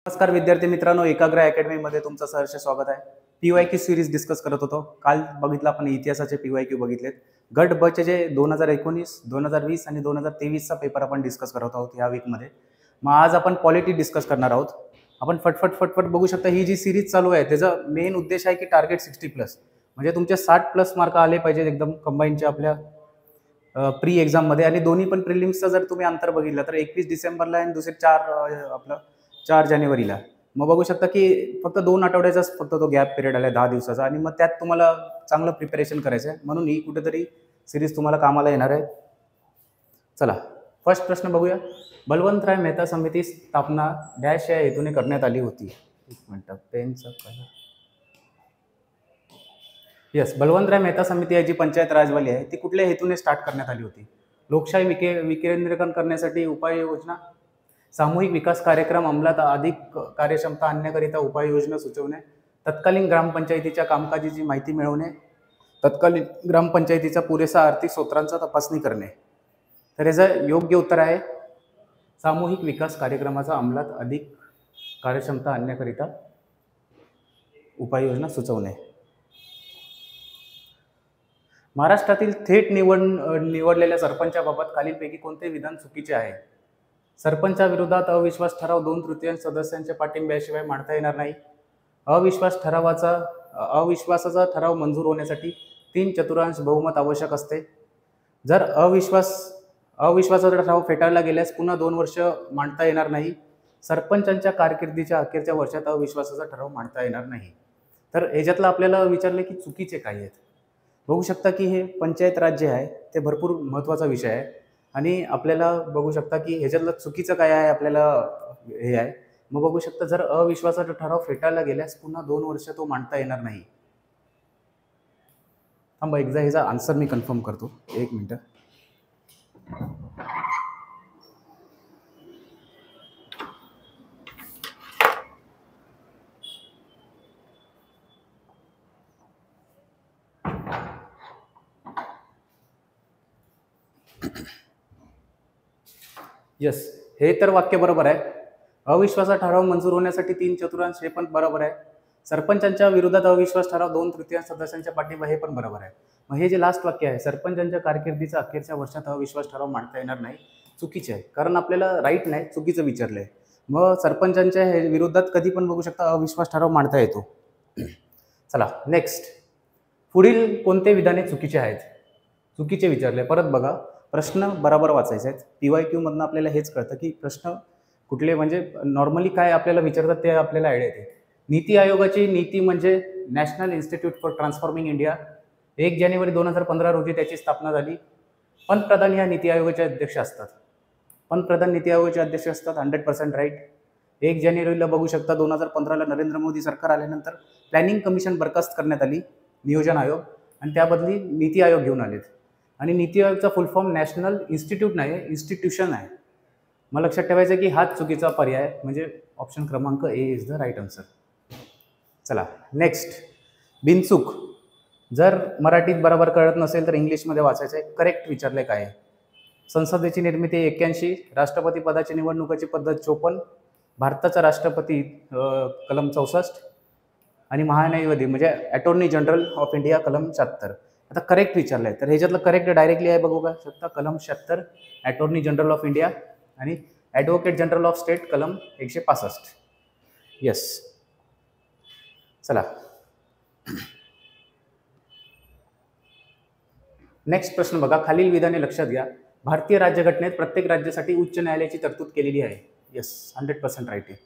नमस्कार विद्यार्थी मित्रांनो, एकाग्र अकॅडमीमध्ये तुमचं सहर्ष स्वागत आहे. PYQ सिरीज डिस्कस करत होतो. काल बघितलं आपण इतिहासाचे PYQ बघितलेत. गट ब चे जे 2019, 2020 आणि 2023 चा पेपर आपण डिस्कस करत आहोत या वीकमध्ये. मग आज आपण पॉलिटी डिस्कस करणार आहोत. आपण फटफट बघू शकता. ही जी सिरीज चालू आहे त्याचा मेन उद्देश आहे की टार्गेट 60+, म्हणजे तुमचे 60+ मार्क आले पाहिजेत एकदम कंबाईनच्या आपल्या प्री एक्झाममध्ये. आणि दोन्ही पण प्रिलिम्सचा जर तुम्ही अंतर बघितलं तर 21 डिसेंबरला आणि दुसरे 4 जानेवारीला. मग बघू शकता की फक्त 2 आठवड्याचाच फक्त तो गॅप पिरियड आला 10 दिवसाचा, आणि मग त्यात तुम्हाला चांगलं प्रिपरेशन करायचं आहे, म्हणून ही कुठेतरी सिरीज तुम्हाला कामाला येणार आहे. चला फर्स्ट प्रश्न बघूया. बलवंतराय मेहता समिती स्थापना डॅश या हेतूने करण्यात आली होती. एक मिनिट, पेनचा कलर. यस, बलवंतराय मेहता समिती आहे जी पंचायत राजवाली आहे ती कुठल्या हेतूने स्टार्ट करण्यात आली होती? लोकशाही विकेंद्रीकरण करण्यासाठी, उपाययोजना, सामूहिक विकास कार्यक्रम अंमलात अधिक कार्यक्षमता आणण्याकरिता उपाययोजना सुचवणे, तत्कालीन ग्रामपंचायतीच्या कामकाजाची माहिती मिळवणे, तत्कालीन ग्रामपंचायतीचा पुरेसा आर्थिक स्रोतांचा तपासणी करणे. तर याचं योग्य उत्तर आहे सामूहिक विकास कार्यक्रमाचा अंमलात अधिक कार्यक्षमता आणण्याकरिता उपाययोजना सुचवणे. महाराष्ट्रातील थेट निवडलेल्या सरपंचाबाबत खालीलपैकी कोणते विधान चुकीचे आहे? सरपंचाविरोधात अविश्वास ठराव 2/3 सदस्यांच्या पाठिंब्याशिवाय मांडता येणार नाही. अविश्वासाचा ठराव मंजूर होण्यासाठी 3/4 बहुमत आवश्यक असते. जर अविश्वासाचा ठराव फेटाळला गेल्यास पुन्हा 2 वर्ष मांडता येणार नाही. सरपंचांच्या कारकिर्दीच्या अखेरच्या वर्षात अविश्वासाचा ठराव मांडता येणार नाही. तर ह्याच्यातलं आपल्याला विचारले की चुकीचे काय आहेत. बघू शकता की हे पंचायत राज जे आहे ते भरपूर महत्त्वाचा विषय आहे, आणि आपल्याला बघू शकता की ह्याच्यातलं चुकीचं काय आहे आपल्याला हे आहे. मग बघू शकता, जर अविश्वासाचा ठराव फेटाळला गेल्यास पुन्हा 2 वर्ष तो मांडता येणार नाही. थांबा, एकदा ह्याचा आन्सर मी कन्फर्म करतो, 1 मिनिट. यस, हे तर वाक्य बरोबर आहे. अविश्वासाचा ठराव मंजूर होण्यासाठी 3/4 हे पण बरोबर आहे. सरपंचांच्या विरोधात अविश्वास ठराव 2/3 सदस्यांच्या पाठिंबा हे पण बरोबर आहे. मग हे जे लास्ट वाक्य आहे, सरपंचांच्या कारकिर्दीच्या अखेरच्या वर्षात अविश्वास ठराव मांडता येणार नाही, चुकीचे आहे. कारण आपल्याला राईट नाही, चुकीचं विचारलंय. मग सरपंचांच्या विरोधात कधी पण बघू शकता अविश्वास ठराव मांडता येतो. चला नेक्स्ट. पुढील कोणते विधाने चुकीचे आहेत? चुकीचे विचारले. परत बघा, प्रश्न बरोबर वाचायचे आहेत. PYQ मधनं आपल्याला हेच कळतं की प्रश्न कुठले, म्हणजे नॉर्मली काय आपल्याला विचारतात ते आपल्याला आयडिया येते. नीती आयोगाची नीती म्हणजे national institute for transforming India. 1 जानेवारी 2015 रोजी त्याची स्थापना झाली. पंतप्रधान ह्या नीती आयोगाचे अध्यक्ष असतात. पंतप्रधान नीती आयोगाचे अध्यक्ष असतात, 100% राईट. 1 जानेवारीला बघू शकता 2015ला नरेंद्र मोदी सरकार आल्यानंतर प्लॅनिंग कमिशन बरखास्त करण्यात आली, नियोजन आयोग, आणि त्या बदली नीती आयोग घेऊन आलेत. आणि नीती आयोगचा फुल फॉर्म नॅशनल इन्स्टिट्यूट नाही, इन्स्टिट्यूशन आहे. मला लक्षात ठेवायचं की हाच चुकीचा पर्याय, म्हणजे ऑप्शन क्रमांक A is the right answer. चला नेक्स्ट. बिनचूक. जर मराठीत बरोबर कळत नसेल तर इंग्लिशमध्ये वाचायचं आहे. करेक्ट विचारले काय आहे? संसदेची निर्मिती 81, राष्ट्रपती पदाची निवडणुकीची पद्धत 54, भारताचा राष्ट्रपती कलम 64, आणि महान्यायवादी म्हणजे अटॉर्नी जनरल ऑफ इंडिया कलम 76. आता करेक्ट विचारलंय, तर ह्याच्यातलं करेक्ट डायरेक्टली आहे, बघू का शकता, कलम 76 अटॉर्नी जनरल ऑफ इंडिया, आणि ॲडव्होकेट जनरल ऑफ स्टेट कलम 165. यस. चला नेक्स्ट प्रश्न बघा. खालील विधाने लक्षात घ्या. भारतीय राज्यघटनेत प्रत्येक राज्यासाठी उच्च न्यायालयाची तरतूद केलेली आहे. यस, 100% राईट आहे.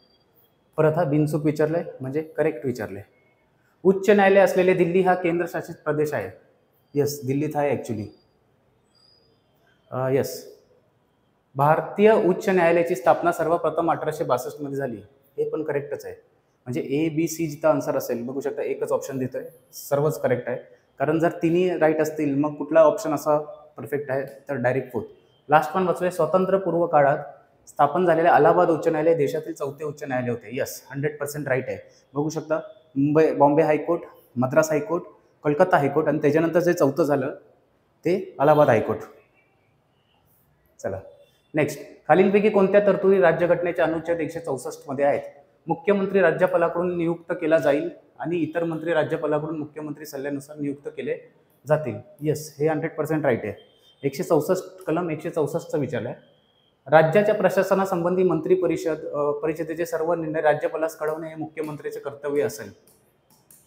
परत हा बिनचूक विचारलंय, म्हणजे करेक्ट विचारलंय. उच्च न्यायालय असलेले दिल्ली हा केंद्रशासित प्रदेश आहे. यस, दिल्लीत आहे ॲक्च्युली. यस. भारतीय उच्च न्यायालयाची स्थापना सर्वप्रथम 1862 मध्ये झाली. हे पण करेक्टच आहे. म्हणजे ABC जिथं आन्सर असेल, बघू शकता एकच ऑप्शन देतोय, सर्वच करेक्ट आहे. कारण जर तिन्ही राईट असतील मग कुठला ऑप्शन असा परफेक्ट आहे, तर डायरेक्ट 4. लास्ट पण वाचूया. स्वातंत्र्यपूर्व काळात स्थापन झालेले अलाहाबाद उच्च न्यायालय देशातील 4थे उच्च न्यायालय होते. यस, 100% राईट आहे. बघू शकता Bombay high court, Madras high court, Kolkata high court, आणि त्याच्यानंतर जे 4थं झालं ते अलाहाबाद हायकोर्ट. चला नेक्स्ट. खालीलपैकी कोणत्या तरतुदी राज्यघटनेच्या अनुच्छेद 164 मध्ये आहेत? मुख्यमंत्री राज्यपालाकडून नियुक्त केला जाईल आणि इतर मंत्री राज्यपालाकडून मुख्यमंत्री सल्ल्यानुसार नियुक्त केले जातील. येस, हे 100% राईट आहे. 164 कलम 164चा विचारला आहे. राज्याच्या प्रशासनासंबंधी मंत्री परिषदेचे सर्व निर्णय राज्यपालास कळवणे हे मुख्यमंत्र्याचे कर्तव्य असेल.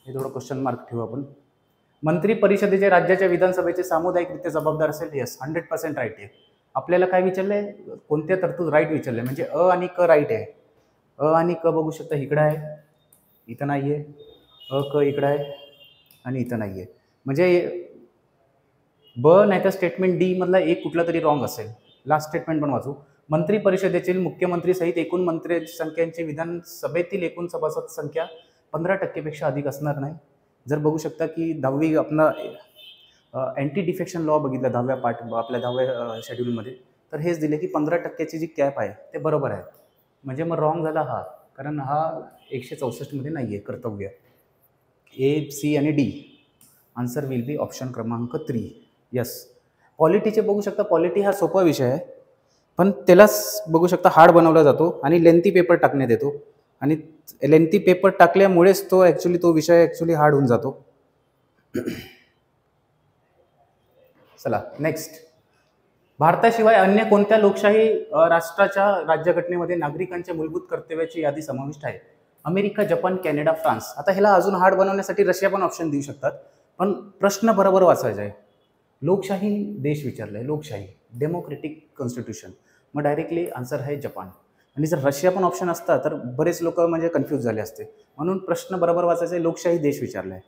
हे थोडं क्वेश्चन मार्क ठेवू आपण. मंत्री परिषदेचे राज्याच्या विधानसभेचे सामुदायिकरित्या जबाबदार असेल. येस, 100% राईट आहे. आपल्याला काय विचारलंय, कोणत्या तरतूद राईट विचारलंय, म्हणजे अ आणि क राईट आहे. अ आणि क बघू शकता, इकडं आहे, इथं नाही आहे. अ क इकडं आहे आणि इथं नाही आहे. म्हणजे ब नाही तर स्टेटमेंट डी मधला एक कुठला तरी रॉंग असेल. लास्ट स्टेटमेंट पण वाचू. मंत्री परिषदेतील मुख्यमंत्री सहित एकूण मंत्री संख्यांची विधानसभेतील एकूण सभासद संख्या 15% पेक्षा अधिक असणार नाही. जर बघू शकता की 10वी आपला अँटी डिफेक्शन लॉ बघितला 10व्या पार्ट आपल्या 10व्या शेड्यूलमध्ये, तर हेच दिले की 15%ची जी कॅप आहे ते बरोबर आहे. म्हणजे मग रॉंग झाला हा, कारण हा 164मध्ये नाही आहे कर्तव्य. ए, सी आणि D. Answer will be option क्रमांक 3. यस. पॉलिटीचे बघू शकता, पॉलिटी हा सोपा विषय आहे, पण त्यालाच बघू शकता हार्ड बनवला जातो आणि लेंथी पेपर टाकण्यात येतो, आणि लेंथी पेपर टाकल्यामुळेच तो विषय ॲक्च्युली हार्ड होऊन जातो. चला नेक्स्ट. भारताशिवाय अन्य कोणत्या लोकशाही राष्ट्राच्या राज्यघटनेमध्ये नागरिकांच्या मूलभूत कर्तव्याची यादी समाविष्ट आहे? America, Japan, Canada, France. आता ह्याला अजून हार्ड बनवण्यासाठी रशिया पण ऑप्शन देऊ शकतात, पण प्रश्न बरोबर वाचायचा आहे. लोकशाही देश विचारलाय, लोकशाही, डेमोक्रेटिक कॉन्स्टिट्यूशन, मग डायरेक्टली आन्सर आहे जपान. आणि जर रशिया पण ऑप्शन असता तर बरेच लोक म्हणजे कन्फ्यूज झाले असते. म्हणून प्रश्न बरोबर वाचायचा आहे, लोकशाही देश विचारलाय.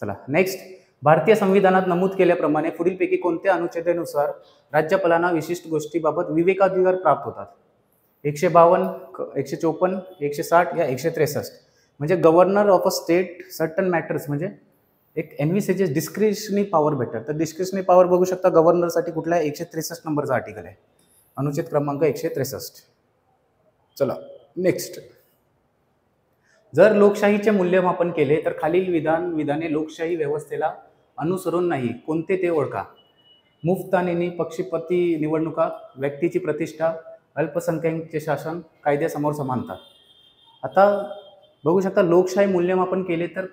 चला नेक्स्ट. भारतीय संविधानात नमूद केल्याप्रमाणे पुढीलपैकी कोणत्या अनुच्छेदानुसार राज्यपालांना विशिष्ट गोष्टीबाबत विवेकाधिकार प्राप्त होतात? 152, 154, 160 या 163. म्हणजे governor of a state certain matters, म्हणजे एक एनव्हीसीचे डिस्क्रिशनरी पॉवर भेटतात. तर डिस्क्रिशनरी पॉवर बघू शकता गव्हर्नरसाठी कुठला आहे, 163 नंबरचा आर्टिकल आहे, अनुच्छेद क्रमांक 163. चला नेक्स्ट. जर लोकशाहीचे मूल्यमापन केले तर खालील विधाने लोकशाही व्यवस्थेला अनुसरून नाही, कोणते ते ओळखा? मुफ्त आणि पक्षपाती निवडणुका, व्यक्तीची प्रतिष्ठा, अल्पसंख्याकांचे शासन, कायद्यासमोर समानता. आता बघू शकता लोकशाही मूल्यमापन केले तर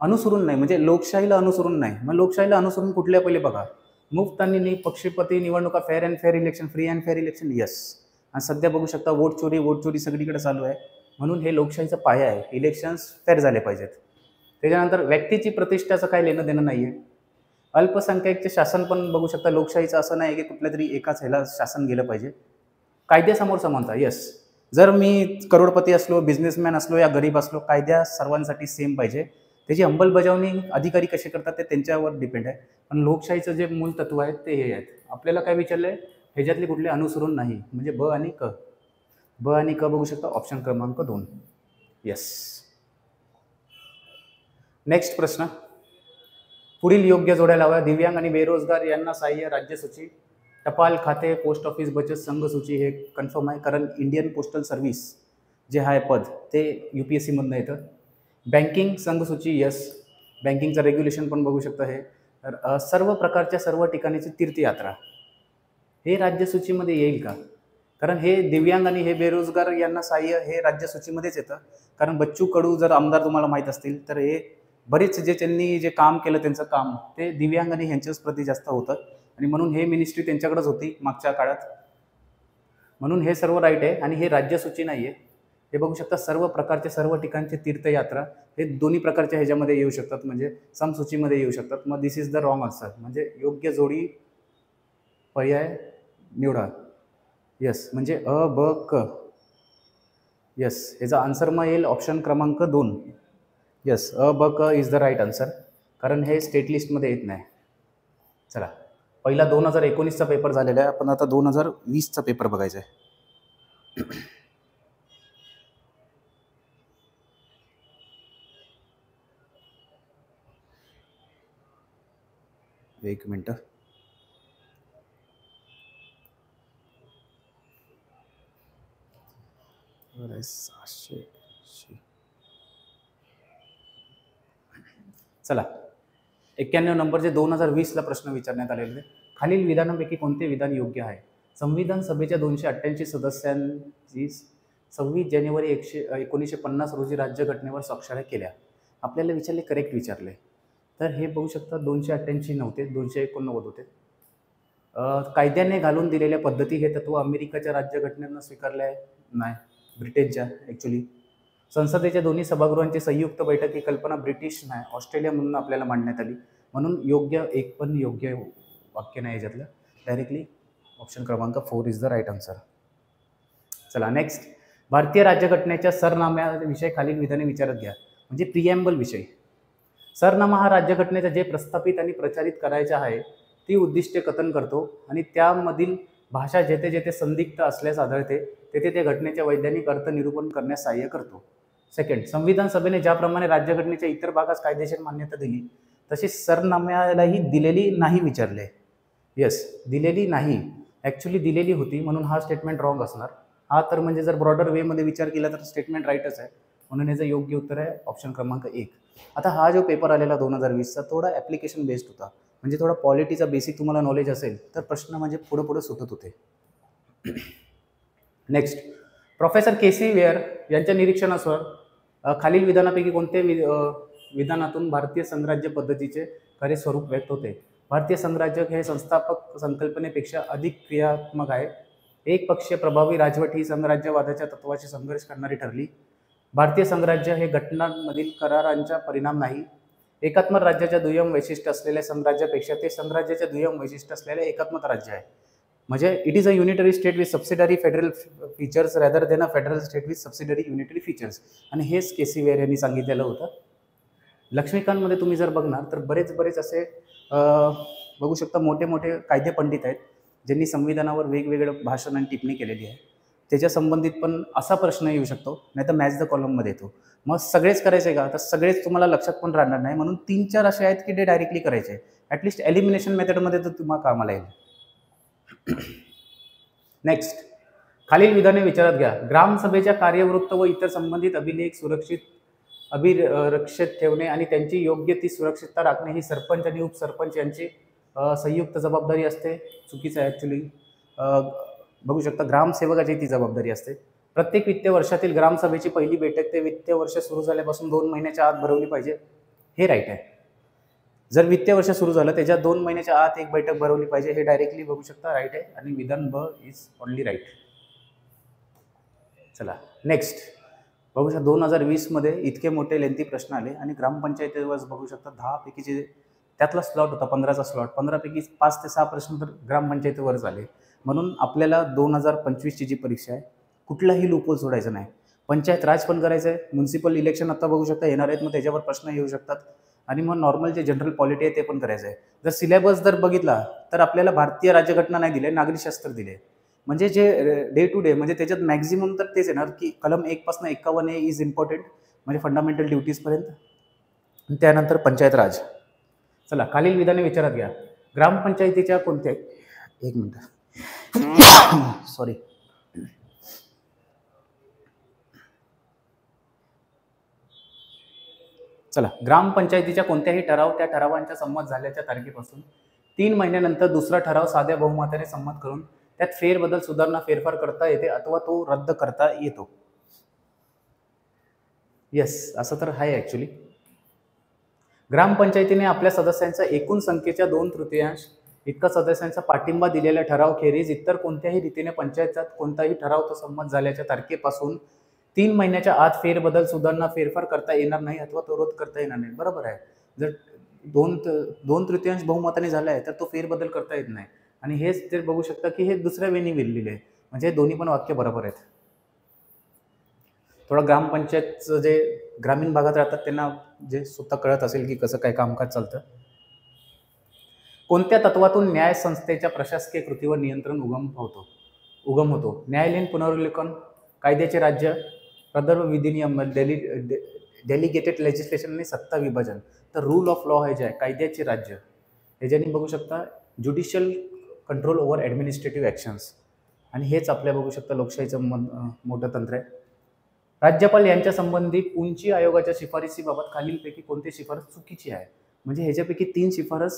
अनुसरून नाही, म्हणजे लोकशाहीला अनुसरून नाही. मग लोकशाहीला अनुसरून कुठल्या पहिले बघा, मुफ्त आणि पक्षपाती निवडणुका, fair and fair election, free and fair election. Yes. आणि सध्या बघू शकता वोट चोरी सगळीकडे चालू आहे, म्हणून हे लोकशाहीचा पाया आहे. इलेक्शन्स फेअर झाले पाहिजेत. त्याच्यानंतर व्यक्तीची प्रतिष्ठाचं काय लेणं देणं नाही आहे. अल्पसंख्याकचे शासन पण बघू शकता लोकशाहीचं असं नाही की कुठल्या तरी एकाच ह्याला शासन गेलं पाहिजे. कायद्यासमोर समानता. यस. जर मी करोडपती असलो, बिझनेसमॅन असलो या गरीब असलो, कायद्या सर्वांसाठी सेम पाहिजे. त्याची अंमलबजावणी अधिकारी कसे करतात ते त्यांच्यावर डिपेंड आहे. पण लोकशाहीचं जे मूल तत्व आहे ते हे आहेत. आपल्याला काय विचारलं आहे, ह्याच्यातले कुठले अनुसरून नाही, म्हणजे ब आणि क. ब आणि क बघू शकता ऑप्शन क्रमांक 2. यस. नेक्स्ट प्रश्न. पुढील योग्य जोड्या लावा. दिव्यांग आणि बेरोजगार यांना सहाय्य राज्यसूची, टपाल खाते, पोस्ट ऑफिस बचत संघ सूची. हे कन्फर्म आहे, कारण इंडियन पोस्टल सर्व्हिस जे आहे पद ते UPSC मधनं येतं. बँकिंग संघसूची. यस. बँकिंगचं रेग्युलेशन पण बघू शकता हे. तर सर्व प्रकारच्या सर्व ठिकाणीची तीर्थयात्रा हे राज्यसूचीमध्ये येईल का? कारण हे दिव्यांग आणि हे बेरोजगार यांना सहाय्य हे राज्यसूचीमध्येच येतं. कारण बच्चू कडू जर आमदार तुम्हाला माहीत असतील तर हे बरेच त्यांनी जे काम केलं त्यांचं काम ते दिव्यांग आणि ह्यांच्याच प्रती जास्त होतं, आणि म्हणून हे मिनिस्ट्री त्यांच्याकडेच होती मागच्या काळात. म्हणून हे सर्व राईट आहे आणि हे राज्यसूची नाही आहे. हे बघू शकता सर्व प्रकारचे सर्व ठिकाणचे तीर्थयात्रा हे दोन्ही प्रकारच्या ह्याच्यामध्ये येऊ शकतात, म्हणजे समसूचीमध्ये येऊ शकतात. मग दिस इज द रॉंग आन्सर, म्हणजे योग्य जोडी पर्याय निवडा. यस. म्हणजे अ, ब, क. यस. ह्याचा आन्सर मग येईल ऑप्शन क्रमांक 2. यस. अ, ब, क इज द राईट आन्सर, कारण हे स्टेट लिस्टमध्ये येत नाही. चला, पहिला 2019चा पेपर झालेला आहे, आपण आता 2020चा पेपर बघायचा आहे. एक मिनटं. चला, 91 नंबरचे 2020ला प्रश्न विचारण्यात आलेले. खालील विधानांपैकी कोणते विधान योग्य आहे? संविधान सभेच्या 288 सदस्यांची 26 जानेवारी 1950 रोजी राज्यघटनेवर स्वाक्षऱ्या केल्या. आपल्याला विचारले, करेक्ट विचारले. तर हे बघू शकता 288 नव्हते, 289 होते. कायद्याने घालून दिलेल्या पद्धती हे तत्व अमेरिकेच्या राज्यघटनेनं स्वीकारले आहे? नाही, ब्रिटनच्या ॲक्च्युली. संसदेच्या दोन्ही सभागृहांची संयुक्त बैठक ही कल्पना ब्रिटिश नाही, ऑस्ट्रेलिया म्हणून आपल्याला मांडण्यात आली. म्हणून योग्य एक पण योग्य वाक्य नाही याच्यातलं. डायरेक्टली ऑप्शन क्रमांक 4 इज द राईट आन्सर. चला नेक्स्ट. भारतीय राज्यघटनेच्या सरनाम्याविषयी खालील विधाने विचारात घ्या. म्हणजे प्रिएम्बल विषय. सरनामा हा राज्यघटनेचा जे प्रस्थापित आणि प्रचारित करायचा आहे ती उद्दिष्टे कथन करतो आणि त्यामधील भाषा जेथे जेथे संदिग्ध असल्यास आढळते तेथे ते घटनेच्या वैधानिक अर्थ निरूपण करण्यास सहाय्य करतो. सेकंड, संविधान सभेने ज्याप्रमाणे राज्यघटनेच्या इतर भागास कायदेशीर मान्यता दिली तशी सरनाम्यालाही दिलेली नाही विचारले. येस, दिलेली नाही, ॲक्च्युली दिलेली होती, म्हणून हा स्टेटमेंट रॉंग असणार. हा तर म्हणजे जर ब्रॉडर वेमध्ये विचार केला तर स्टेटमेंट राईटच आहे, म्हणून याचं योग्य उत्तर आहे ऑप्शन क्रमांक 1. आता हा जो पेपर आलेला 2020चा थोडा ॲप्लिकेशन बेस्ड होता, म्हणजे थोडा पॉलिटीचा बेसिक तुम्हाला नॉलेज असेल तर प्रश्न म्हणजे पुढे सुटत होते. Next, professor KC. वेअर यांच्या निरीक्षणानुसार खालील विधानापैकी कोणत्या विधानातून भारतीय संघराज्य पद्धतीचे खरे स्वरूप व्यक्त होते? भारतीय संघराज्य हे संस्थापक संकल्पनेपेक्षा अधिक क्रियात्मक आहे. एक पक्षीय प्रभावी राजवट ही संघराज्यवादाच्या तत्वाशी संघर्ष करणारी ठरली. भारतीय संघराज्य हे घटनांमधील करारांचा परिणाम नाही. एकात्मक राज्याच्या दुय्यम वैशिष्ट्य असलेल्या संघराज्यापेक्षा ते संघराज्याच्या दुय्यम वैशिष्ट्य असलेले एकात्मक राज्य आहे. म्हणजे it is a unitary state with subsidiary federal features rather than a federal state with subsidiary unitary features. आणि हेच के.सी. वेअर यांनी सांगितलेलं होतं. लक्ष्मीकांतमध्ये तुम्ही जर बघणार तर बरेच असे बघू शकता मोठे मोठे कायदे पंडित आहेत ज्यांनी संविधानावर वेगवेगळं भाषण आणि टिप्पणी केलेली आहे. त्याच्या संबंधित पण असा प्रश्न येऊ शकतो, नाही तर मॅच द कॉलममध्ये येतो. मग सगळेच करायचे का? तर सगळेच तुम्हाला लक्षात पण राहणार नाही, म्हणून 3-4 असे आहेत की ते डायरेक्टली करायचे. ॲटलिस्ट एलिमिनेशन मेथडमध्ये तर तुम्हाला कामाला येईल. नेक्स्ट, खालील विधाने विचारात घ्या. ग्रामसभेच्या कार्यवृत्त व इतर संबंधित अभिलेख अभिरक्षित ठेवणे आणि त्यांची योग्य ती सुरक्षितता राखणे ही सरपंच आणि उपसरपंच यांची संयुक्त जबाबदारी असते. चुकीचं आहे ॲक्च्युली. बघू शकता ग्रामसेवकाची ती जबाबदारी असते. प्रत्येक वित्तीय वर्षातील ग्रामसभेची पहिली बैठक ते वित्तीय वर्ष सुरू झाल्यापासून 2 महिन्याच्या आत भरवली पाहिजे. हे राईट आहे. जर वित्तीय वर्ष सुरू झालं त्याच्या 2 महिन्याच्या आत एक बैठक भरवली पाहिजे, हे डायरेक्टली बघू शकता राईट आहे. आणि विधान ब इज ओनली राईट. चला नेक्स्ट, बघू शकता 2020मध्ये इतके मोठे लेंथी प्रश्न आले आणि ग्रामपंचायतीवर बघू शकता 10 पैकीचे त्यातला स्लॉट होता 15चा स्लॉट, 15पैकी 5 ते 6 प्रश्न तर ग्रामपंचायतीवरच आले. म्हणून आपल्याला 2025ची जी परीक्षा आहे कुठलाही लूपहोल सोडायचं नाही. पंचायत राज पण करायचं आहे, म्युन्सिपल इलेक्शन आता बघू शकता येणार आहेत, मग त्याच्यावर प्रश्न येऊ शकतात. आणि मग नॉर्मल जे जनरल पॉलिटी आहे ते पण करायचं आहे. जर सिलेबस जर बघितला तर आपल्याला भारतीय राज्यघटना नाही दिले, नागरिकशास्त्र दिले. म्हणजे जे डे टू डे म्हणजे त्याच्यात मॅक्झिमम तर तेच येणार की कलम 1 पासून 51A इज इम्पॉर्टंट, म्हणजे फंडामेंटल ड्युटीजपर्यंत. त्यानंतर पंचायत राज. चला खालील विधाने विचारात घ्या. ग्रामपंचायतीच्या कोणत्या, एक मिनिट सॉरी, चला, ग्रामपंचायतीच्या कोणत्याही ठराव त्या ठरावांच्या संमत झाल्याच्या तारखेपासून 3 महिन्यानंतर दुसरा ठराव साध्या बहुमताने संमत करून त्यात फेरबदल सुधारणा फेरफार करता येते अथवा तो रद्द करता येतो. येस, असं तर आहे ॲक्च्युली. ग्रामपंचायतीने आपल्या सदस्यांच्या एकूण संख्येच्या 2/3 इतका सदस्यांचा पाठिंबा दिलेल्या ठराव खेरीज इतर कोणत्याही रीतीने पंचायतात कोणताही ठराव तो संमत झाल्याच्या तारखेपासून 3 महिन्याच्या आत फेरबदल सुधारणा फेरफार करता येणार नाही अथवा तो रद्द करता येणार नाही. बरोबर आहे. जर 2/3 बहुमताने झाला आहे तर तो फेरबदल करता येत नाही. आणि हेच ते बघू शकता की हे दुसऱ्या वेळी लिहिले आहे, म्हणजे दोन्ही पण वाक्य बरोबर आहेत. थोडं ग्रामपंचायतचं जे ग्रामीण भागात राहतात त्यांना जे स्वतः कळत असेल की कसं काय कामकाज चालतं. कोणत्या तत्वातून न्याय संस्थेच्या प्रशासकीय कृतीवर नियंत्रण उगम होतो? न्यायालयीन पुनर्विलोकन, कायद्याचे राज्य, प्रदर्भ विधिनियम, डेलिगेटेड लेजिस्लेशन आणि सत्ता विभाजन. तर रूल ऑफ लॉ हे जे आहे कायद्याचे राज्य, ह्याच्यानी बघू शकता judicial control over administrative actions. आणि हेच आपल्या बघू शकता लोकशाहीचं मोठं तंत्र आहे. राज्यपाल यांच्या संबंधित उंची आयोगाच्या शिफारसीबाबत खालीलपैकी कोणती शिफारस चुकीची आहे? म्हणजे ह्याच्यापैकी 3 शिफारस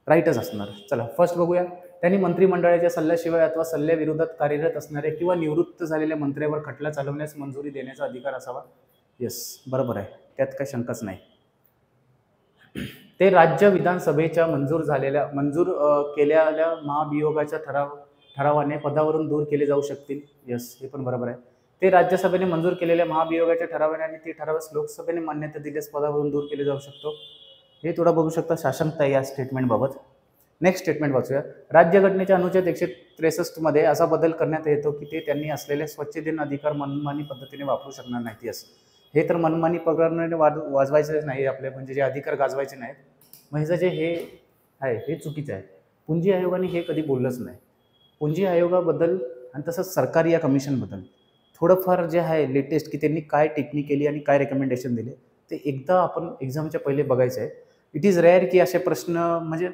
राईटच असणार. चला फर्स्ट बघूया. त्यांनी मंत्रिमंडळाच्या सल्ल्याशिवाय अथवा सल्ल्याविरोधात कार्यरत असणारे किंवा निवृत्त झालेल्या मंत्र्यावर खटला चालवण्यास मंजुरी देण्याचा अधिकार असावा. येस, बरोबर आहे, त्यात काही शंकाच नाही. ते राज्य विधानसभेच्या मंजूर केलेल्या महाभियोगाच्या ठरावाने पदावरून दूर केले जाऊ शकतील. येस, हे पण बरोबर आहे. ते राज्यसभेने मंजूर केलेल्या महाभियोगाच्या ठरावाने आणि ते ठरावास लोकसभेने मान्यता दिल्यास पदावरून दूर केले जाऊ शकतो. हे थोडं बघू शकता शासनता या स्टेटमेंटबाबत. Next statement वाचूया. राज्यघटनेच्या अनुच्छेद 163 मध्ये असा बदल करण्यात येतो की ते त्यांनी असलेले स्वच्छतेने अधिकार मनमानी पद्धतीने वापरू शकणार नाहीत. येस, हे तर मनमानी प्रकाराने वाजवायचे नाही आपले, म्हणजे जे अधिकार गाजवायचे नाहीत. म्हणजे जे हे आहे हे चुकीचं आहे. पुंजी आयोगाने हे कधी बोललंच नाही. पुंजी आयोगाबद्दल आणि तसंच सरकारी या कमिशनबद्दल थोडंफार जे आहे लेटेस्ट की त्यांनी काय टेक्निक केली आणि काय रेकमेंडेशन दिले ते एकदा आपण एक्झामच्या पहिले बघायचं आहे. इट इज रेअर की असे प्रश्न म्हणजे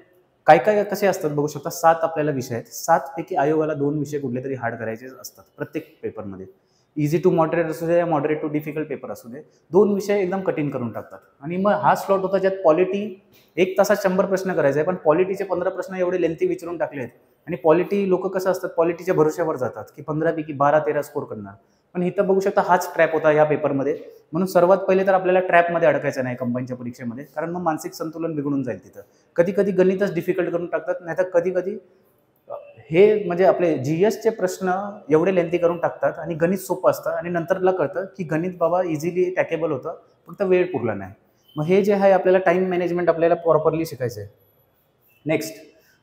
काय काय कसे असतात बघू शकता. 7 आपल्याला विषय आहेत. 7 पैकी आयोगाला 2 विषय कुठले तरी हार्ड करायचे असतात प्रत्येक पेपरमध्ये. इझी टू मॉडरेट असू दे या मॉडरेट टू डिफिकल्ट पेपर असू दे, 2 विषय एकदम कठीण करून टाकतात. आणि मग हा स्लॉट होता ज्यात पॉलिटी 1 तासात 100 प्रश्न करायचे आहे, पण पॉलिटीचे 15 प्रश्न एवढे लेंथी विचारून टाकले आहेत. आणि पॉलिटी लोक कसं असतात, पॉलिटीच्या भरोश्यावर जातात की 15 पैकी 12-13 स्कोर करणार. पण इथं बघू शकता हाच ट्रॅप होता या पेपरमध्ये. म्हणून सर्वात पहिले तर आपल्याला ट्रॅपमध्ये अडकायचं नाही कंबाईनच्या परीक्षेमध्ये, कारण मग मानसिक संतुलन बिघडून जाईल तिथं. कधी कधी गणितच डिफिकल्ट करून टाकतात, नाही तर कधी कधी हे म्हणजे आपले जीएसचे प्रश्न एवढे लेंथी करून टाकतात आणि गणित सोपं असतं आणि नंतरला कळतं की गणित बाबा इझिली टॅकेबल होतं, फक्त वेळ पुरला नाही. मग हे जे आहे आपल्याला टाइम मॅनेजमेंट आपल्याला प्रॉपरली शिकायचं आहे. नेक्स्ट,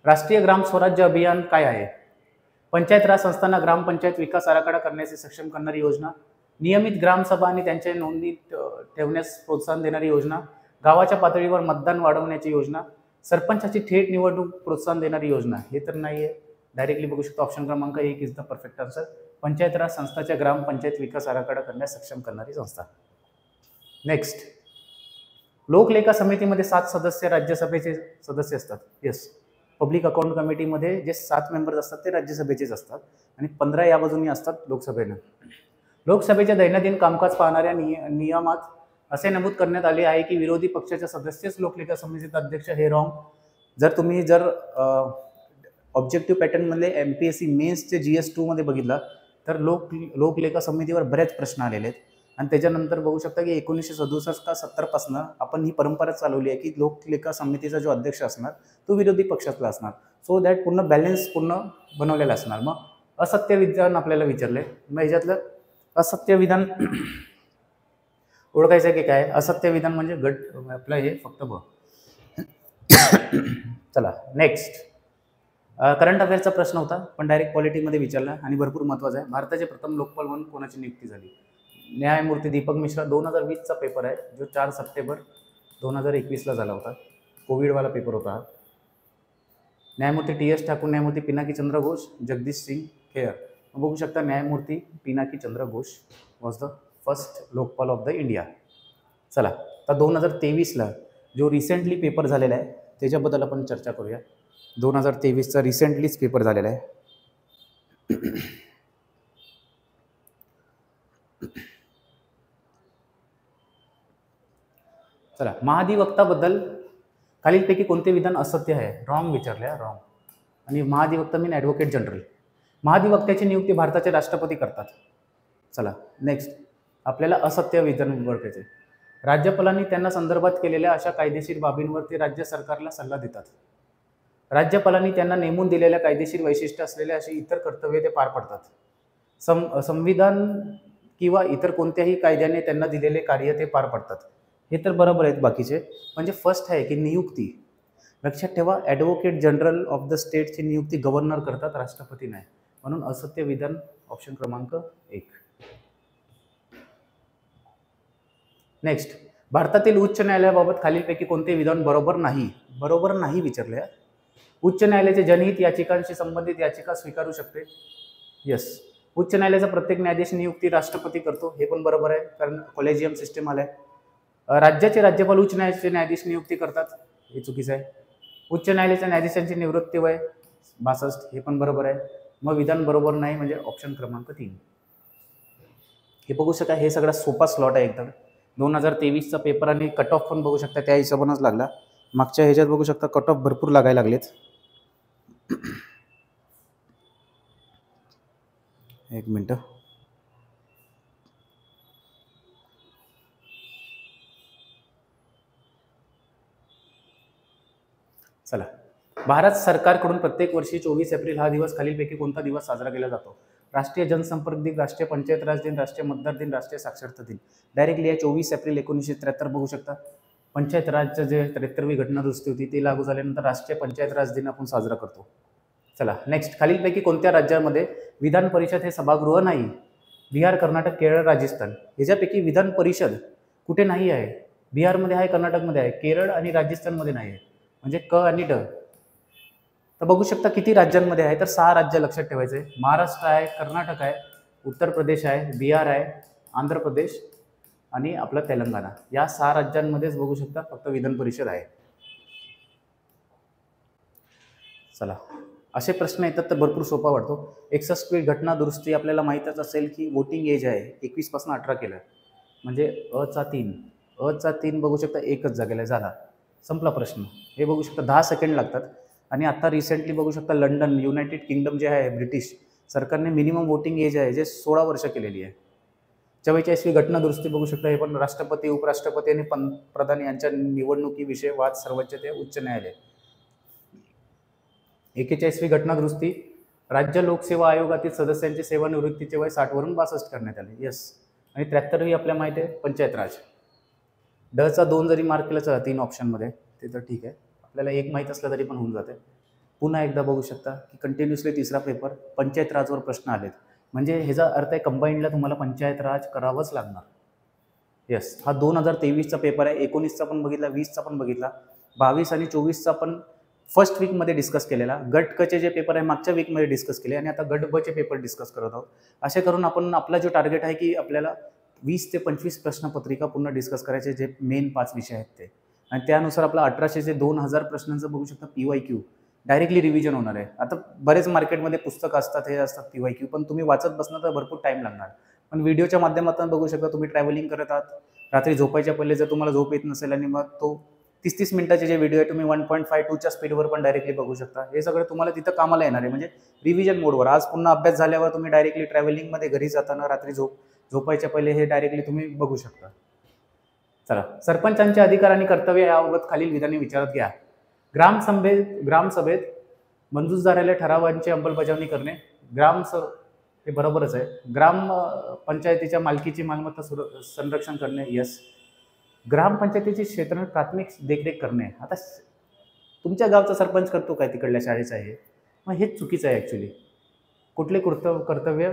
राष्ट्रीय ग्राम स्वराज्य अभियान काय आहे? पंचायत राज संस्थांना ग्रामपंचायत विकास आराखडा करण्याचे सक्षम करणारी योजना, नियमित ग्रामसभा आणि त्यांच्या नोंदणी ठेवण्यास प्रोत्साहन देणारी योजना, गावाच्या पातळीवर मतदान वाढवण्याची योजना, सरपंचाची थेट निवडणूक प्रोत्साहन देणारी योजना. हे तर नाही आहे. डायरेक्टली बघू शकतो ऑप्शन क्रमांक 1 is the perfect answer. Panchayat Raj संस्थाच्या ग्रामपंचायत विकास आराखडा करण्यास सक्षम करणारी संस्था. नेक्स्ट, लोकलेखा समितीमध्ये 7 सदस्य राज्यसभेचे सदस्य असतात. येस, पब्लिक अकाउंट कमिटीमध्ये जे 7 मेंबर्स असतात ते राज्यसभेचेच असतात आणि 15 या बाजूनी असतात लोकसभेनं. लोकसभेच्या दैनंदिन कामकाज पाहणाऱ्या नियमात असे नमूद करण्यात आले आहे की विरोधी पक्षाच्या सदस्यच लोकलेखा समितीचा अध्यक्ष. हे रॉंग. जर ऑब्जेक्टिव्ह पॅटर्नमध्ये MPSC मेन्सचे GS2 मध्ये बघितला तर लोकलेखा समितीवर बरेच प्रश्न आलेले आहेत. आणि त्याच्यानंतर बघू शकता की 1967 का 70 पासून आपण ही परंपरा चालवली आहे की लोकलेखा समितीचा जो अध्यक्ष असणार तो विरोधी पक्षातला असणार. सो दॅट पूर्ण बॅलन्स पूर्ण बनवलेला असणार. मग असत्य विधान आपल्याला विचारले. मग ह्याच्यातलं असत्य विधान ओळखायचं आहे की काय? असत्य विधान म्हणजे आपलं हे फक्त चला नेक्स्ट, करंट अफेअर्सचा प्रश्न होता पण डायरेक्ट पॉलिटीमध्ये विचारला आणि भरपूर महत्त्वाचा आहे. भारताचे प्रथम लोकपाल म्हणून कोणाची नियुक्ती झाली? न्यायमूर्ती दीपक मिश्रा. 2020चा पेपर आहे जो 4 सप्टेंबर 2021ला झाला होता. कोविडवाला पेपर होता. न्यायमूर्ती TS ठाकूर, न्यायमूर्ती पिनाकी चंद्र घोष, जगदीश सिंग खेर. बघू शकता न्यायमूर्ती Pinaki Chandra Ghose was the first Lokpal of the India. चला आता 2023ला जो रिसेंटली पेपर झालेला आहे त्याच्याबद्दल आपण चर्चा करूया. 2023चा रिसेंटलीच पेपर झालेला आहे. चला, महाधिवक्ताबद्दल खालीलपैकी कोणते विधान असत्य आहे? रॉंग विचारले, रॉंग. आणि महाधिवक्ता मीन ॲडव्होकेट जनरल. महाधिवक्त्याची नियुक्ती भारताचे राष्ट्रपती करतात. चला नेक्स्ट, आपल्याला असत्य विधान ओळखायचे. राज्यपालांनी त्यांना संदर्भात केलेल्या अशा कायदेशीर बाबींवर ते राज्य सरकारला सल्ला देतात. राज्यपालांनी त्यांना नेमून दिलेल्या कायदेशीर वैशिष्ट्य असलेल्या अशी इतर कर्तव्ये ते पार पडतात. संविधान किंवा इतर कोणत्याही कायद्याने त्यांना दिलेले कार्य ते पार पडतात. हे तर बरोबर आहेत बाकीचे. म्हणजे फर्स्ट आहे की नियुक्ती. लक्षात ठेवा, ॲडव्होकेट जनरल ऑफ द स्टेटची नियुक्ती गव्हर्नर करतात, राष्ट्रपती नाही. म्हणून असत्य विधान ऑप्शन क्रमांक 1. नेक्स्ट, भारतातील उच्च न्यायालयाबाबत खालीलपैकी कोणते विधान बरोबर नाही? बरोबर नाही विचारले. उच्च न्यायालयाचे जनहित याचिकांशी संबंधित याचिका स्वीकारू शकते. यस, उच्च न्यायालयाचा प्रत्येक न्यायाधीश नियुक्ती राष्ट्रपती करतो. हे पण बरोबर आहे कारण कॉलेजियम सिस्टम आलाय. राज्याचे राज्यपाल उच्च न्यायालयाचे न्यायाधीश नियुक्ती करतात. हे चुकीचं आहे. उच्च न्यायालयाच्या न्यायाधीशांची निवृत्ती वय 62. हे पण बरोबर आहे. मग विधान बरोबर नाही म्हणजे ऑप्शन क्रमांक 3. हे बघू शकता, हे सगळा सोपा स्लॉट आहे एकदम. 2023चा पेपर आणि कट ऑफ पण बघू शकता त्या हिशोबानंच लागला. मागच्या ह्याच्यात बघू शकता कट ऑफ भरपूर लागायला लागलेत. एक मिनटं. चला, भारत सरकारकडून प्रत्येक वर्षी 24 एप्रिल हा दिवस खालीलपैकी कोणता दिवस साजरा केला जातो? राष्ट्रीय जनसंपर्क दिन, राष्ट्रीय पंचायत राज दिन, राष्ट्रीय मतदार दिन, राष्ट्रीय साक्षरता दिन. डायरेक्टली आहे 24 एप्रिल 1973 बघू शकता. पंचायत राजचं जे 73वी घटना दुरुस्ती होती ती लागू झाल्यानंतर राष्ट्रीय पंचायत राज दिन आपण साजरा करतो. चला नेक्स्ट, खालीलपैकी कोणत्या राज्यामध्ये विधान परिषद हे सभागृह नाही? बिहार, कर्नाटक, केरळ, राजस्थान. ह्याच्यापैकी विधान परिषद कुठे नाही आहे? बिहारमध्ये आहे, कर्नाटकमध्ये आहे, केरळ आणि राजस्थानमध्ये नाही आहे. म्हणजे क आणि ड. तर बघू शकता किती राज्यांमध्ये आहे, तर 6 राज्य लक्षात ठेवायचे. महाराष्ट्र आहे, कर्नाटक आहे, उत्तर प्रदेश आहे, बिहार आहे, आंध्र प्रदेश आणि आपलं तेलंगणा. या 6 राज्यांमध्येच बघू शकता फक्त विधान परिषद आहे. चला, असे प्रश्न येतात तर भरपूर सोपा वाटतो. 61वी घटना दुरुस्ती आपल्याला माहीतच असेल की वोटिंग एज आहे 21 पासून 18 केलं, म्हणजे अचा 3 बघू शकता एकच जागेला झाला, संपला प्रश्न. हे बघू शकता 10 सेकंड लागतात. आणि आता रिसेंटली बघू शकता लंडन, युनायटेड किंगडम जे आहे ब्रिटिश सरकारने मिनिमम वोटिंग एज आहे जे 16 वर्ष केलेली आहे. 44वी घटना दुरुस्ती बघू शकता. हे पण राष्ट्रपती, उपराष्ट्रपती आणि पंतप्रधान यांच्या निवडणुकीविषयी वाद सर्वोच्च ते उच्च न्यायालय. 41वी घटना दुरुस्ती, राज्य लोकसेवा आयोगातील सदस्यांची सेवानिवृत्तीचे वय 60 वरून 62 करण्यात आले. यस. आणि 73वी आपल्या माहिती आहे पंचायत राज. डचा 2 जरी मार्क केला चला 3 ऑप्शनमध्ये ते तर ठीक आहे, आपल्याला एक माहीत असलं तरी पण होऊन जाते. पुन्हा एकदा बघू शकता की कंटिन्युअसली तिसरा पेपर पंचायत राजवर प्रश्न आलेत. म्हणजे ह्याचा अर्थ आहे कंबाईंडला तुम्हाला पंचायत राज करावंच लागणार. यस. हा 2023चा पेपर आहे. 19चा पण बघितला, 20चा पण बघितला, 22 आणि 24चा पण फर्स्ट वीकमध्ये डिस्कस केलेला. गट कचे जे पेपर आहे मागच्या वीकमध्ये डिस्कस केले आणि आता गट बचे पेपर डिस्कस करत आहोत. असे करून आपण आपला जो टार्गेट आहे की आपल्याला 20 ते 25 प्रश्नपत्रिका पूर्ण डिस्कस करायचे, जे मेन 5 विषय आहेत ते. आणि त्यानुसार आपला 1800 ते 2000 प्रश्नांचं बघू शकता PYQ डायरेक्टली रिव्हिजन होणार आहे. आता बरेच मार्केटमध्ये पुस्तकं असतात, हे असतात PYQ, पण तुम्ही वाचत बसणार तर भरपूर टाईम लागणार. पण व्हिडिओच्या माध्यमातून बघू शकता तुम्ही ट्रॅव्हलिंग करत आहात, रात्री झोपायच्या पहिले जर तुम्हाला झोप येत नसेल आणि मग तो 30-30 मिनिटाचे जे व्हिडिओ आहे तुम्ही 1.52च्या स्पीडवर पण डायरेक्टली बघू शकता. हे सगळं तुम्हाला तिथं कामाला येणार आहे, म्हणजे रिव्हिजन मोडवर. आज पुन्हा अभ्यास झाल्यावर तुम्ही डायरेक्टली ट्रॅव्हलिंगमध्ये घरी जाताना रात्री झोपायच्या पहिले हे डायरेक्टली तुम्ही बघू शकता. चला, सरपंचांचे अधिकार आणि कर्तव्य याबाबत खालील विधाने विचारात घ्या. ग्रामसभेत मंजूर झालेल्या ठरावांची अंमलबजावणी करणे. हे बरोबरच आहे. ग्राम पंचायतीच्या मालकीची मालमत्ता संरक्षण करणे. यस. ग्रामपंचायतीची क्षेत्र प्राथमिक देखरेख करणे. आता तुमच्या गावचा सरपंच करतो काय तिकडल्या शाळेचा आहे, मग हेच चुकीचं आहे ॲक्च्युली. कुठले कर्तव्य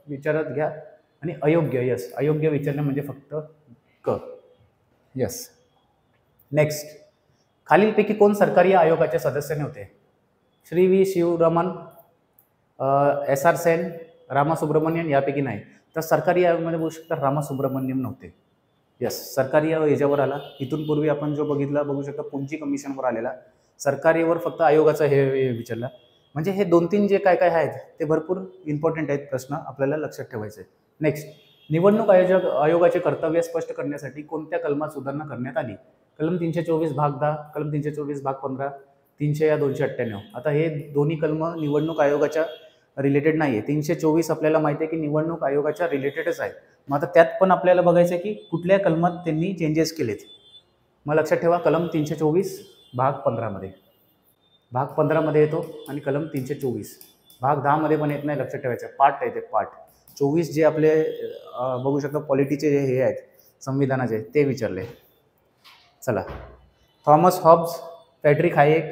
विचारात घ्या आणि अयोग्य. यस. अयोग्य विचारणे म्हणजे फक्त क. यस. नेक्स्ट, खालीलपैकी कोण सरकारी आयोगाचे सदस्य नव्हते? श्री व्ही शिवरमण, SR सेन, रामासुब्रमण्यन यापैकी नाही. तर सरकारी आयोगामध्ये बघू शकता रामासुब्रमण्यम नव्हते. यस. सरकारी आयोग याच्यावर आला. इथून पूर्वी आपण जो बघितला बघू शकता पुंची कमिशनवर आलेला. सरकारीवर फक्त आयोगाचा हे विचारला. म्हणजे हे 2-3 जे काय आहेत ते भरपूर इम्पॉर्टंट आहेत प्रश्न, आपल्याला लक्षात ठेवायचे. नेक्स्ट, निवडणूक आयोगाचे कर्तव्य स्पष्ट करण्यासाठी कोणत्या कलमात सुधारणा करण्यात आली? कलम 324 भाग 10, कलम 324 भाग 15, 300 या 298. आता हे दोन्ही कलम निवडणूक आयोगाच्या रिलेटेड नाही आहे. 324 आपल्याला माहिती आहे की निवडणूक आयोगाच्या रिलेटेडच आहे. मग आता त्यात पण आपल्याला बघायचं आहे की कुठल्या कलमात त्यांनी चेंजेस केलेत. मग लक्षात ठेवा कलम 324 भाग 15मध्ये, भाग 15मध्ये येतो आणि कलम 324 भाग 10मध्ये पण येत नाही. लक्षात ठेवायचं, पार्ट आहे ते, पार्ट 24 जे आपले बघू शकता पॉलिटीचे हे आहेत संविधानाचे ते विचारले. चला, थॉमस हॉब्स, फ्रेडरिक हायेक,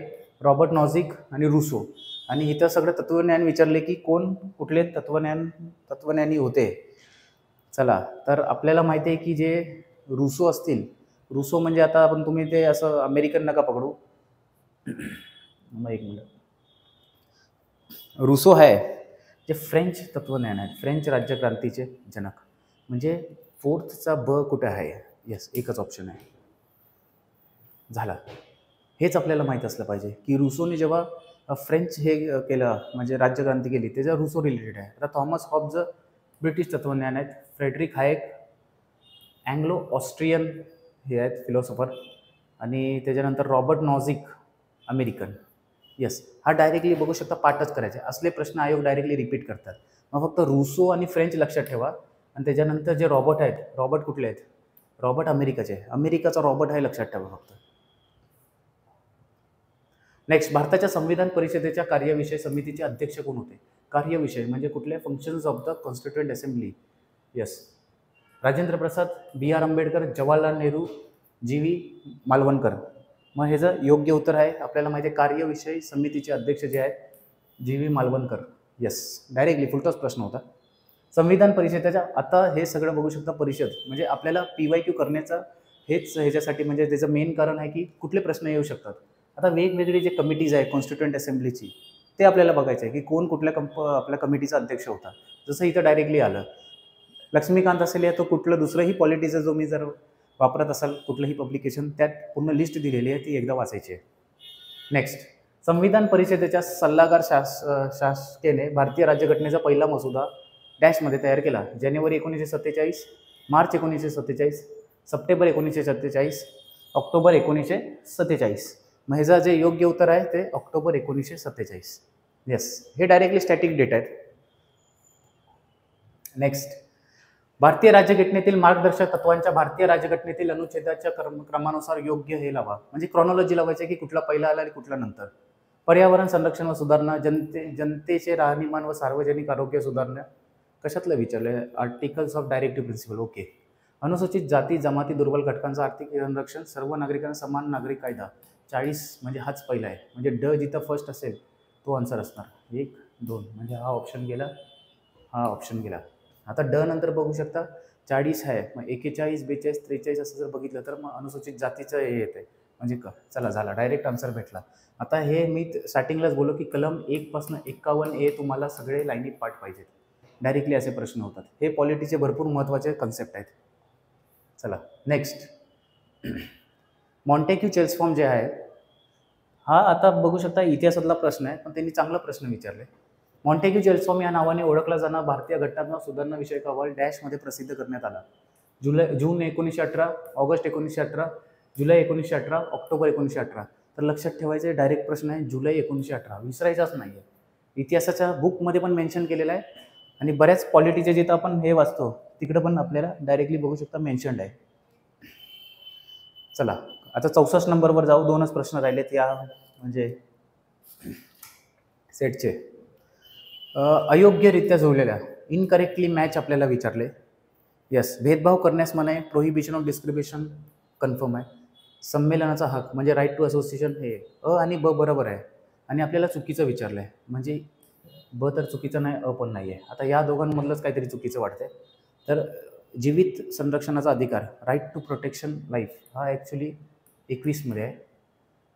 रॉबर्ट नॉझिक आणि रुसो. आणि इथं सगळं तत्वज्ञान विचारले की कोण कुठले तत्वज्ञानी होते. चला, तर आपल्याला माहिती आहे की जे रुसो असतील, रुसो म्हणजे आता आपण तुम्ही ते असं अमेरिकन नका पकडू. एक मिनिट. रुसो आहे जे फ्रेंच तत्वज्ञान आहे, फ्रेंच राज्यक्रांतीचे जनक. म्हणजे 4th ब कुठे आहे? यस, एकच ऑप्शन आहे. झाला. हेच आपल्याला माहीत असलं पाहिजे की रुसोने जेव्हा फ्रेंच हे केलं म्हणजे राज्यक्रांती केली त्याच्या रुसो रिलेटेड आहे. आता थॉमस हॉब्स ब्रिटिश तत्वज्ञान आहेत, फ्रेडरिक हायेक अँग्लो ऑस्ट्रियन हे आहेत फिलॉसॉफर, आणि त्याच्यानंतर रॉबर्ट नॉझिक अमेरिकन. यस. हा डायरेक्टली बघू शकता पाठच करायचे. असले प्रश्न आयोग डायरेक्टली रिपीट करतात. मग फक्त रुसो आणि फ्रेंच लक्षात ठेवा. आणि त्याच्यानंतर जे रॉबर्ट आहेत, रॉबर्ट कुठले आहेत? रॉबर्ट अमेरिकाचे आहे. अमेरिकाचा रॉबर्ट आहे लक्षात ठेवा फक्त. नेक्स्ट, भारताच्या संविधान परिषदेच्या कार्यविषय समितीचे अध्यक्ष कोण होते? कार्यविषय म्हणजे कुठले? Functions of the constituent assembly. Yes, Rajendra Prasad, B R Ambedkar, Jawaharlal Nehru, G V Mavalankar. मग हे जर योग्य उत्तर आहे. आपल्याला माहिती आहे कार्यविषयी समितीचे अध्यक्ष जे आहेत G V Mavalankar. Yes, directly full toss प्रश्न होता. संविधान परिषदेच्या, आता हे सगळं बघू शकता परिषद म्हणजे आपल्याला PYQ करण्याचा हेच ह्याच्यासाठी, म्हणजे त्याचं मेन कारण आहे की कुठले प्रश्न येऊ शकतात. आता वेगवेगळी जे कमिटीज आहे कॉन्स्टिट्युएंट असेंब्लीची ते आपल्याला बघायचं आहे की कोण कुठल्या आपल्या कमिटीचा अध्यक्ष होता. जसं इथं डायरेक्टली आलं लक्ष्मीकांत असेल या तो कुठलं दुसरंही पॉलिटिचं जो मी जर वापरत असाल कुठलंही पब्लिकेशन त्यात पूर्ण लिस्ट दिलेली आहे ती एकदा वाचायची आहे. नेक्स्ट, संविधान परिषदेच्या सल्लागार शासकेने भारतीय राज्यघटनेचा पहिला मसुदा डॅशमध्ये तयार केला. जानेवारी 1947, मार्च 1947, सप्टेंबर 1947, ऑक्टोबर 1947. मग ह्याचं जे योग्य उत्तर आहे ते ऑक्टोबर 1947. येस, हे डायरेक्टली स्टॅटिक डेट आहेत. नेक्स्ट, भारतीय राज्यघटनेतील मार्गदर्शक तत्वांच्या भारतीय राज्यघटनेतील अनुच्छेदाच्या क्रमानुसार योग्य हे लावा. म्हणजे क्रॉनॉलॉजी लावायची की कुठला पहिला आला आणि कुठला नंतर. पर्यावरण संरक्षण व सुधारणा, जनतेचे राहणीमान व सार्वजनिक आरोग्य सुधारणा. कशातलं विचारलं? Articles of directive principal. Okay. अनुसूचित जाती जमाती दुर्बल घटकांचं आर्थिक संरक्षण, सर्व नागरिकांना समान नागरिक कायदा. 40 म्हणजे हाच पहिला आहे. म्हणजे ड जिथं फर्स्ट असेल तो आन्सर असणार. 1, 2 म्हणजे हा ऑप्शन गेला, हा ऑप्शन गेला. आता ड नंतर बघू शकता 40 आहे. मग 41, 42, 43 असं जर बघितलं तर मग अनुसूचित जातीचं हे येते. म्हणजे चला झाला, डायरेक्ट आन्सर भेटला. आता हे मी स्टार्टिंगलाच बोललो की कलम 1 पासून 51A तुम्हाला सगळे लाईनीत पाठ पाहिजेत. डायरेक्टली असे प्रश्न होतात. हे पॉलिटीचे भरपूर महत्त्वाचे कन्सेप्ट आहेत. चला नेक्स्ट, मॉन्टेक्यू चेल्सफॉर्म जे आहे हा आता बघू शकता इतिहासातला प्रश्न आहे पण त्यांनी चांगला प्रश्न विचारले. मॉन्टेक्यू चेल्सफॉर्म या नावाने ओळखला जाणारा भारतीय घटनात्मक सुधारणा विषयक अहवाल डॅशमध्ये प्रसिद्ध करण्यात आला. जून 1918, ऑगस्ट 1918, जुलै 1918, ऑक्टोबर 1918. तर लक्षात ठेवायचं डायरेक्ट प्रश्न आहे जुलै 1918, विसरायचाच नाही आहे. इतिहासाच्या बुकमध्ये पण मेन्शन केलेलं आहे आणि बऱ्याच पॉलिटीचे जिथं आपण हे वाचतो तिकडं पण आपल्याला डायरेक्टली बघू शकता मेन्शन्ड आहे. चला आता 64 नंबरवर जाऊ. 2च प्रश्न राहिलेत या म्हणजे सेटचे. अयोग्यरित्या जुळलेल्या, इनकरेक्टली मॅच आपल्याला विचारले. यस, भेदभाव करण्यास मनाई, प्रोहिबिशन ऑफ डिस्क्रिमिनेशन कन्फर्म आहे. संमेलनाचा हक म्हणजे राईट टू असोसिएशन हे आणि ब बरोबर आहे. आणि आपल्याला चुकीचं विचारलं आहे म्हणजे ब तर चुकीचं नाही, पण नाही आहे. आता या दोघांमधलंच काहीतरी चुकीचं वाटतंय. तर जीवित संरक्षणाचा अधिकार, राईट टू प्रोटेक्शन लाईफ, हा ॲक्च्युली 21मध्ये आहे.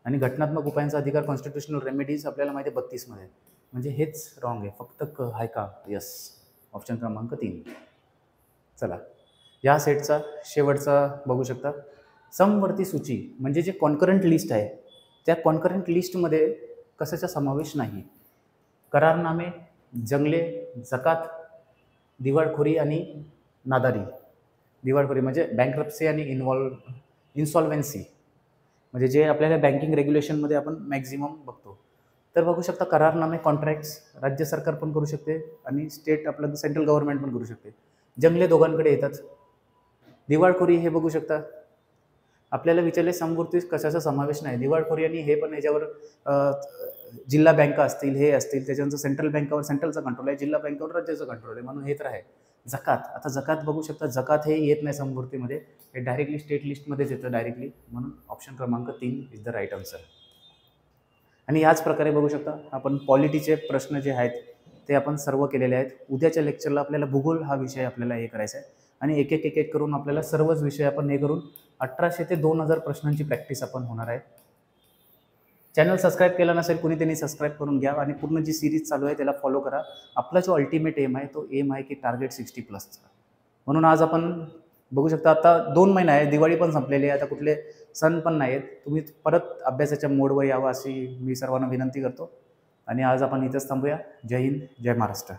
आणि घटनात्मक उपायांचा अधिकार, कॉन्स्टिट्युशनल रेमेडीज आपल्याला माहिती आहे 32मध्ये. म्हणजे हेच रॉंग आहे, फक्त क आहे का? यस, ऑप्शन क्रमांक 3. चला या सेटचा शेवटचा बघू शकता. समवर्ती सूची म्हणजे जे कॉन्करंट लिस्ट आहे त्या कॉन्करंट लिस्टमध्ये कशाचा समावेश नाही. करारनामे, जंगले, जकात, दिवाळखोरी आणि नादारी. दिवाळखोरी म्हणजे बँक्रप्सी आणि इन्सॉल्व्हन्सी म्हणजे जे आपल्याला बँकिंग रेग्युलेशनमध्ये आपण मॅक्झिमम बघतो. तर बघू शकता करारनामे, कॉन्ट्रॅक्ट्स राज्य सरकार पण करू शकते आणि स्टेट आपलं सेंट्रल गव्हर्नमेंट पण करू शकते. जंगले दोघांकडे येतात. दिवाळखोरी हे बघू शकता आपल्याला विचारले समवर्ती कशाचा समावेश नाही. दिवाळखोरी आणि हे पण ह्याच्यावर जिल्हा बँका असतील हे असतील त्याच्यानंतर सेंट्रल बँकावर सेंट्रलचा कंट्रोल आहे, जिल्हा बँकावर राज्याचा कंट्रोल आहे म्हणून हे तर आहे. जकात, आता जकात बघू शकता जकात हे येत नाही समवर्तीमध्ये, हे डायरेक्टली स्टेट लिस्टमध्येच येतं डायरेक्टली. म्हणून ऑप्शन क्रमांक 3 इज द राईट आन्सर. आणि याच प्रकारे बघू शकता आपण पॉलिटीचे प्रश्न जे आहेत ते आपण सर्व केलेले आहेत. उद्याच्या लेक्चरला आपल्याला भूगोल हा विषय आपल्याला हे करायचा आहे आणि एक एक करून आपल्याला सर्वच विषय आपण हे करून 1800 ते 2000 प्रश्नांची प्रॅक्टिस आपण होणार आहे. चॅनल सबस्क्राईब केला नसेल कुणी त्यांनी सबस्क्राईब करून घ्या आणि पूर्ण जी सिरीज चालू आहे त्याला फॉलो करा. आपला जो अल्टिमेट एम आहे तो एम आहे की टार्गेट 60+चा. म्हणून आज आपण बघू शकता आता 2 महिने आहे, दिवाळी पण संपलेली आहे, आता कुठले सण पण नाही आहेत. तुम्ही परत अभ्यासाच्या मोडवर यावं अशी मी सर्वांना विनंती करतो आणि आज आपण इथंच थांबूया. जय हिंद, जय महाराष्ट्र.